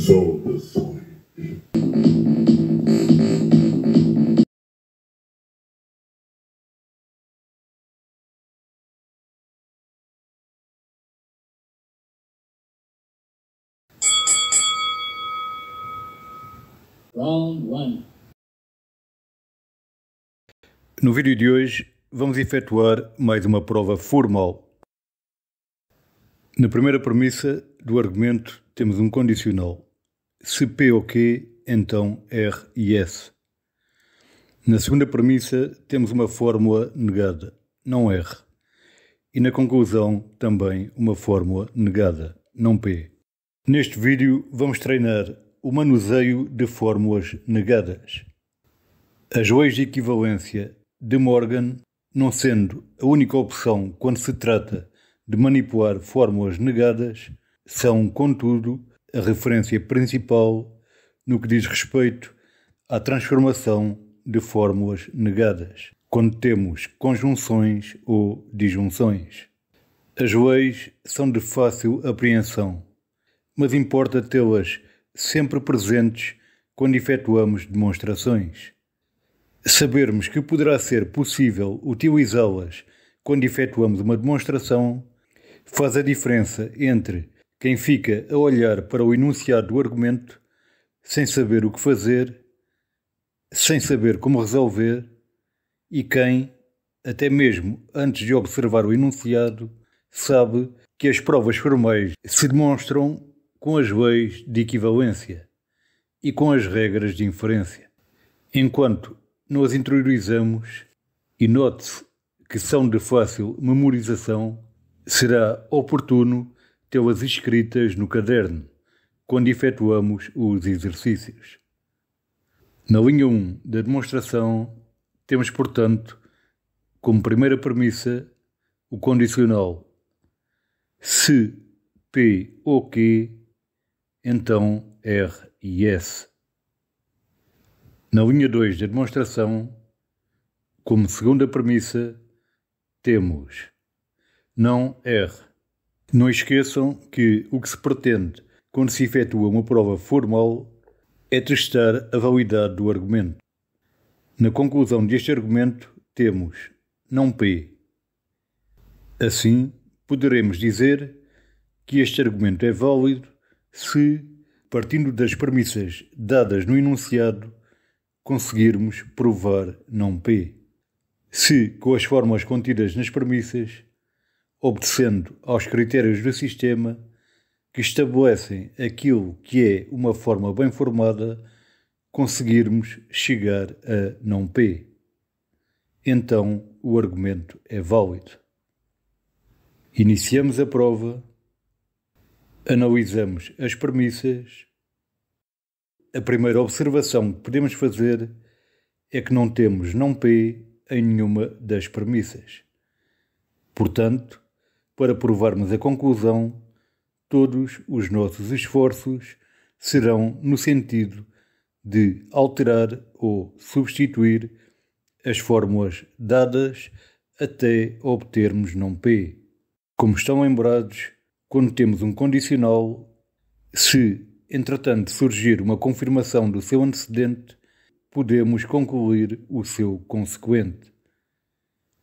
Saudações. Round 1. No vídeo de hoje vamos efetuar mais uma prova formal. Na primeira premissa do argumento temos um condicional. Se P ou Q, então R e S. Na segunda premissa temos uma fórmula negada, não R. E na conclusão também uma fórmula negada, não P. Neste vídeo vamos treinar o manuseio de fórmulas negadas. As leis de equivalência de Morgan, não sendo a única opção quando se trata de manipular fórmulas negadas, são, contudo, a referência principal no que diz respeito à transformação de fórmulas negadas, quando temos conjunções ou disjunções. As leis são de fácil apreensão, mas importa tê-las sempre presentes quando efetuamos demonstrações. Sabermos que poderá ser possível utilizá-las quando efetuamos uma demonstração faz a diferença entre quem fica a olhar para o enunciado do argumento sem saber o que fazer, sem saber como resolver, e quem, até mesmo antes de observar o enunciado, sabe que as provas formais se demonstram com as leis de equivalência e com as regras de inferência. Enquanto nós interiorizamos, e note-se que são de fácil memorização, será oportuno tê-las escritas no caderno, quando efetuamos os exercícios. Na linha 1 da demonstração, temos, portanto, como primeira premissa, o condicional. Se P ou Q, então R e S. Na linha 2 da demonstração, como segunda premissa, temos não R. Não esqueçam que o que se pretende quando se efetua uma prova formal é testar a validade do argumento. Na conclusão deste argumento, temos não P. Assim, poderemos dizer que este argumento é válido se, partindo das premissas dadas no enunciado, conseguirmos provar não P. Se, com as fórmulas contidas nas premissas, obedecendo aos critérios do sistema que estabelecem aquilo que é uma forma bem formada, conseguirmos chegar a não P. Então, o argumento é válido. Iniciamos a prova, analisamos as premissas. A primeira observação que podemos fazer é que não temos não P em nenhuma das premissas. Portanto, para provarmos a conclusão, todos os nossos esforços serão no sentido de alterar ou substituir as fórmulas dadas até obtermos não P. Como estão lembrados, quando temos um condicional, se, entretanto, surgir uma confirmação do seu antecedente, podemos concluir o seu consequente,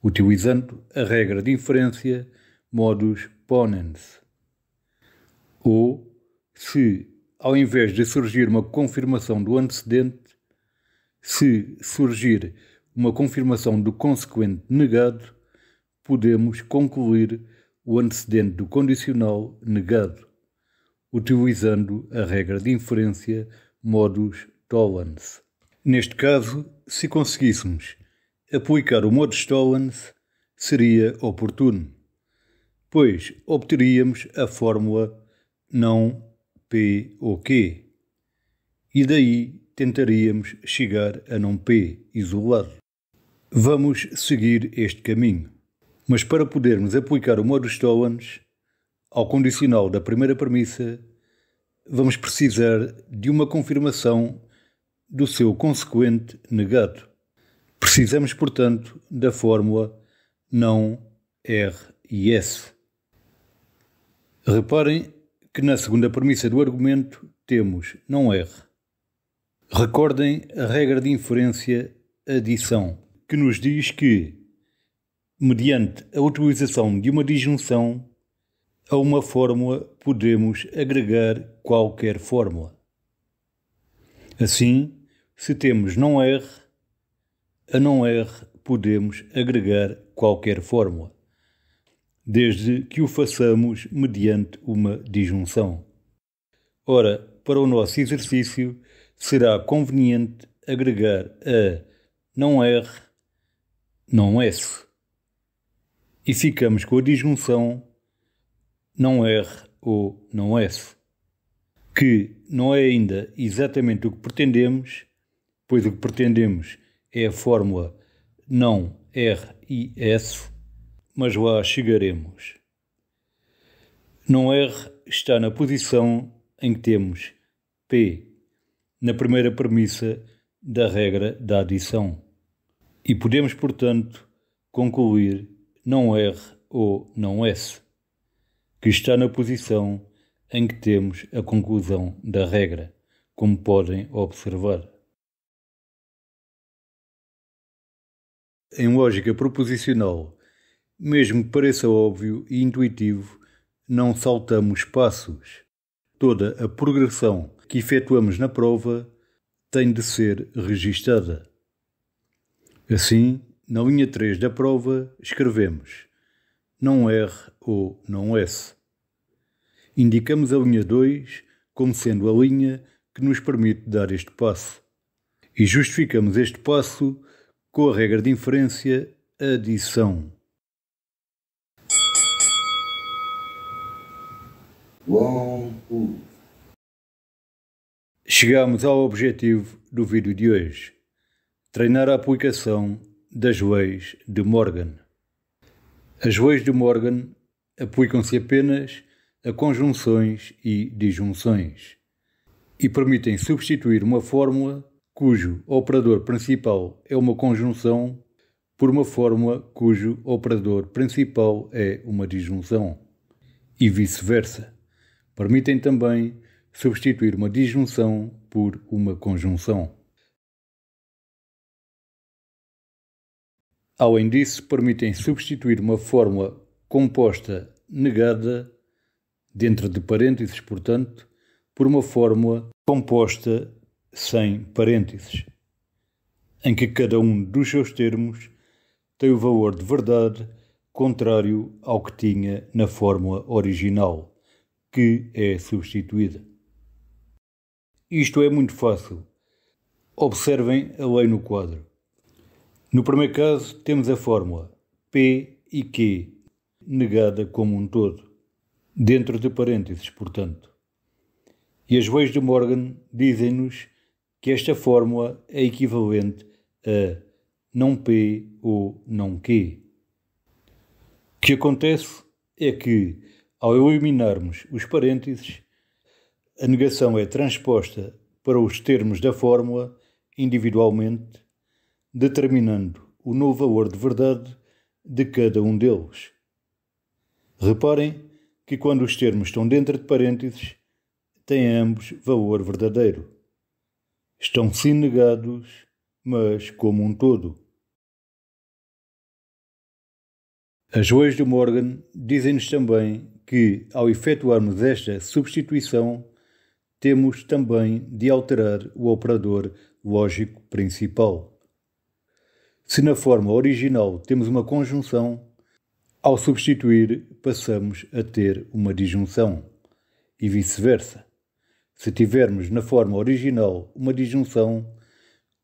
utilizando a regra de inferência modus ponens. Ou, se, ao invés de surgir uma confirmação do antecedente, se surgir uma confirmação do consequente negado, podemos concluir o antecedente do condicional negado, utilizando a regra de inferência modus tollens. Neste caso, se conseguíssemos aplicar o modus tollens, seria oportuno, pois obteríamos a fórmula não P ou Q, e daí tentaríamos chegar a não P isolado. Vamos seguir este caminho, mas para podermos aplicar o modus tollens ao condicional da primeira premissa, vamos precisar de uma confirmação do seu consequente negado. Precisamos, portanto, da fórmula não R e S. Reparem que na segunda premissa do argumento temos não R. Recordem a regra de inferência adição, que nos diz que, mediante a utilização de uma disjunção, a uma fórmula podemos agregar qualquer fórmula. Assim, se temos não R, a não R podemos agregar qualquer fórmula, desde que o façamos mediante uma disjunção. Ora, para o nosso exercício, será conveniente agregar a não R, não S. E ficamos com a disjunção não R ou não S, que não é ainda exatamente o que pretendemos, pois o que pretendemos é a fórmula não R e S, mas lá chegaremos. Não R está na posição em que temos P, na primeira premissa da regra da adição. E podemos, portanto, concluir não R ou não S, que está na posição em que temos a conclusão da regra, como podem observar. Em lógica proposicional, mesmo que pareça óbvio e intuitivo, não saltamos passos. Toda a progressão que efetuamos na prova tem de ser registada. Assim, na linha 3 da prova, escrevemos não R ou não S. Indicamos a linha 2 como sendo a linha que nos permite dar este passo. E justificamos este passo com a regra de inferência adição. Chegamos ao objetivo do vídeo de hoje: treinar a aplicação das leis de Morgan. As leis de Morgan aplicam-se apenas a conjunções e disjunções e permitem substituir uma fórmula cujo operador principal é uma conjunção por uma fórmula cujo operador principal é uma disjunção e vice-versa. Permitem também substituir uma disjunção por uma conjunção. Além disso, permitem substituir uma fórmula composta negada, dentro de parênteses, portanto, por uma fórmula composta sem parênteses, em que cada um dos seus termos tem o valor de verdade contrário ao que tinha na fórmula original, que é substituída. Isto é muito fácil. Observem a lei no quadro. No primeiro caso, temos a fórmula P e Q, negada como um todo, dentro de parênteses, portanto. E as leis de Morgan dizem-nos que esta fórmula é equivalente a não P ou não Q. O que acontece é que, ao eliminarmos os parênteses, a negação é transposta para os termos da fórmula individualmente, determinando o novo valor de verdade de cada um deles. Reparem que quando os termos estão dentro de parênteses, têm ambos valor verdadeiro. Estão sim negados, mas como um todo. As leis de Morgan dizem-nos também que, ao efetuarmos esta substituição, temos também de alterar o operador lógico principal. Se na forma original temos uma conjunção, ao substituir passamos a ter uma disjunção, e vice-versa. Se tivermos na forma original uma disjunção,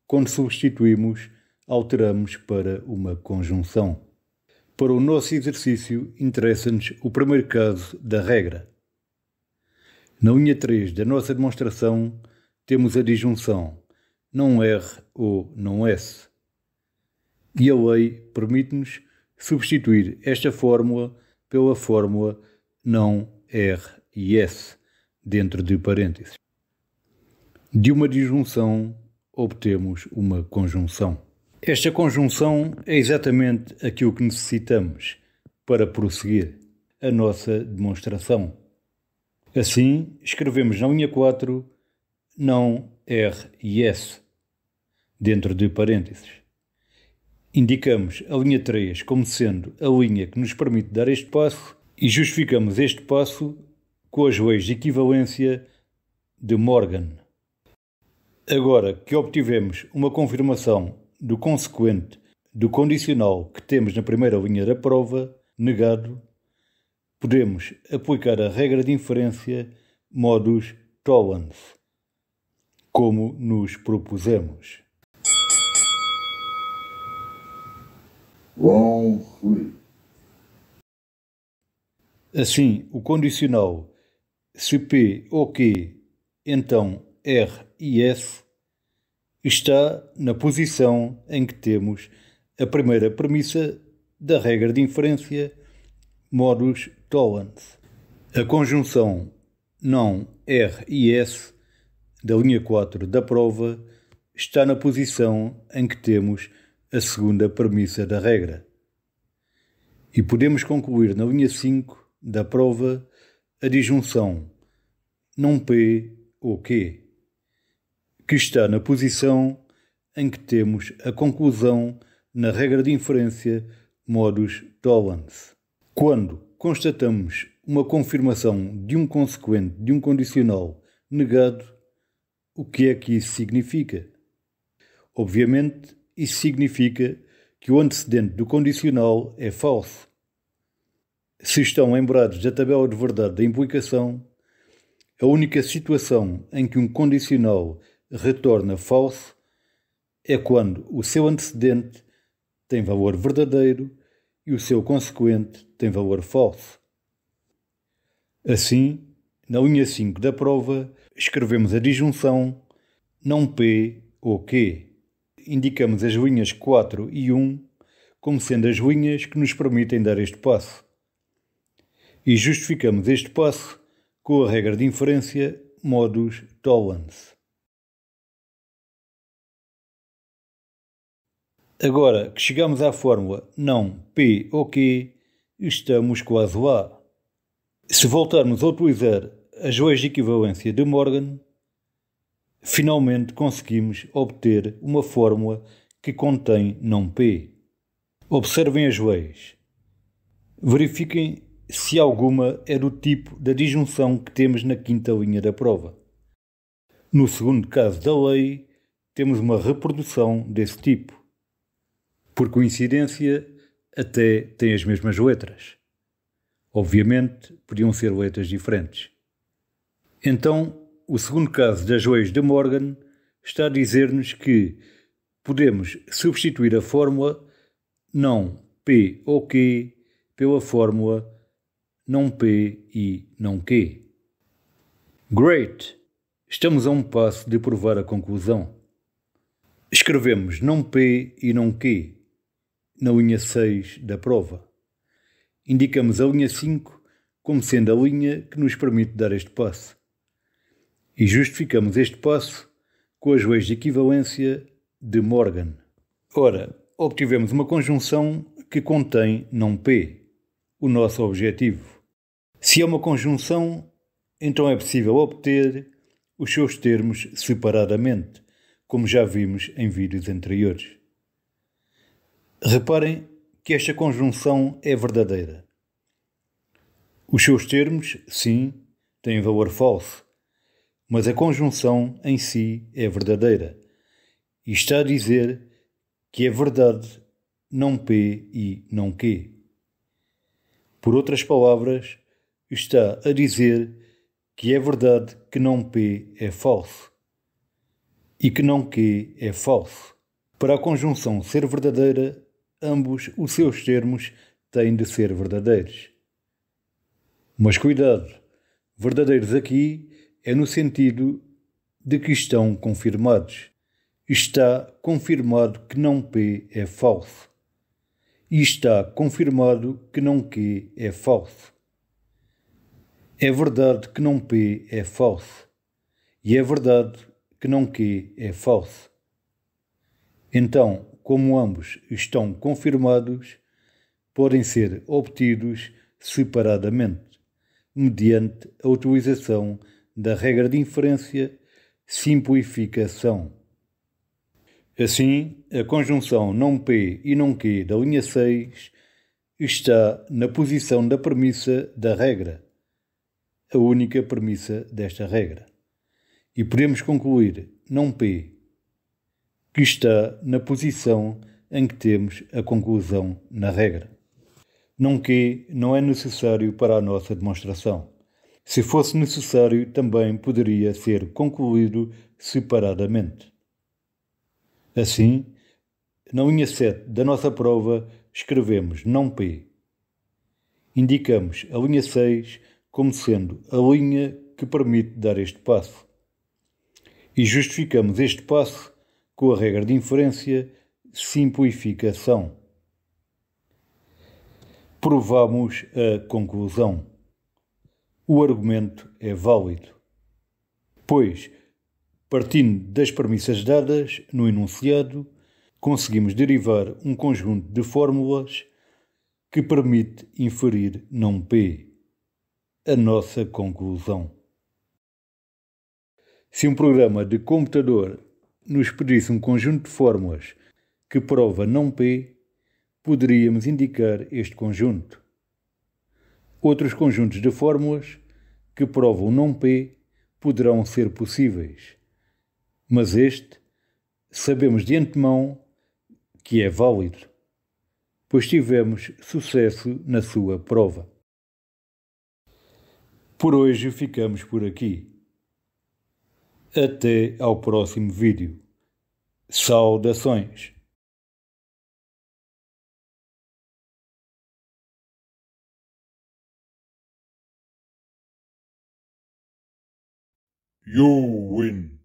quando substituímos, alteramos para uma conjunção. Para o nosso exercício, interessa-nos o primeiro caso da regra. Na linha 3 da nossa demonstração, temos a disjunção não R ou não S. E a lei permite-nos substituir esta fórmula pela fórmula não R e S, dentro de parênteses. De uma disjunção, obtemos uma conjunção. Esta conjunção é exatamente aquilo que necessitamos para prosseguir a nossa demonstração. Assim, escrevemos na linha 4, não R e S, dentro de parênteses. Indicamos a linha 3 como sendo a linha que nos permite dar este passo e justificamos este passo com as leis de equivalência de Morgan. Agora que obtivemos uma confirmação do consequente do condicional que temos na primeira linha da prova, negado, podemos aplicar a regra de inferência modus tollens, como nos propusemos. Round 3. Assim, o condicional se P ou Q, então R e S, está na posição em que temos a primeira premissa da regra de inferência modus tollens. A conjunção não R e S da linha 4 da prova está na posição em que temos a segunda premissa da regra. E podemos concluir na linha 5 da prova a disjunção não P ou Q, que está na posição em que temos a conclusão na regra de inferência modus tollens. Quando constatamos uma confirmação de um consequente de um condicional negado, o que é que isso significa? Obviamente, isso significa que o antecedente do condicional é falso. Se estão lembrados da tabela de verdade da implicação, a única situação em que um condicional retorna falso é quando o seu antecedente tem valor verdadeiro e o seu consequente tem valor falso. Assim, na linha 5 da prova, escrevemos a disjunção não P ou Q. Indicamos as linhas 4 e 1 como sendo as linhas que nos permitem dar este passo. E justificamos este passo com a regra de inferência modus tollens. Agora que chegamos à fórmula não P ou Q, estamos quase lá. Se voltarmos a utilizar as leis de equivalência de Morgan, finalmente conseguimos obter uma fórmula que contém não P. Observem as leis. Verifiquem se alguma é do tipo da disjunção que temos na quinta linha da prova. No segundo caso da lei, temos uma reprodução desse tipo. Por coincidência, até têm as mesmas letras. Obviamente, podiam ser letras diferentes. Então, o segundo caso das leis de Morgan está a dizer-nos que podemos substituir a fórmula não P ou Q pela fórmula não P e não Q. Great! Estamos a um passo de provar a conclusão. Escrevemos não P e não Q na linha 6 da prova. Indicamos a linha 5 como sendo a linha que nos permite dar este passo. E justificamos este passo com as leis de equivalência de Morgan. Ora, obtivemos uma conjunção que contém não P, o nosso objetivo. Se é uma conjunção, então é possível obter os seus termos separadamente, como já vimos em vídeos anteriores. Reparem que esta conjunção é verdadeira. Os seus termos, sim, têm valor falso, mas a conjunção em si é verdadeira e está a dizer que é verdade não P e não Q. Por outras palavras, está a dizer que é verdade que não P é falso e que não Q é falso. Para a conjunção ser verdadeira, ambos os seus termos têm de ser verdadeiros. Mas cuidado, verdadeiros aqui é no sentido de que estão confirmados. Está confirmado que não P é falso. E está confirmado que não Q é falso. É verdade que não P é falso. E é verdade que não Q é falso. Então, como ambos estão confirmados, podem ser obtidos separadamente, mediante a utilização da regra de inferência simplificação. Assim, a conjunção não P e não Q da linha 6 está na posição da premissa da regra, a única premissa desta regra. E podemos concluir não P, que está na posição em que temos a conclusão na regra. Não Q não é necessário para a nossa demonstração. Se fosse necessário, também poderia ser concluído separadamente. Assim, na linha 7 da nossa prova, escrevemos não P. Indicamos a linha 6 como sendo a linha que permite dar este passo. E justificamos este passo com a regra de inferência simplificação. Provamos a conclusão. O argumento é válido, pois, partindo das premissas dadas no enunciado, conseguimos derivar um conjunto de fórmulas que permite inferir não P, a nossa conclusão. Se um programa de computador nos pedisse um conjunto de fórmulas que prova não P, poderíamos indicar este conjunto. Outros conjuntos de fórmulas que provam não P poderão ser possíveis, mas este sabemos de antemão que é válido, pois tivemos sucesso na sua prova. Por hoje ficamos por aqui. Até ao próximo vídeo. Saudações! You win.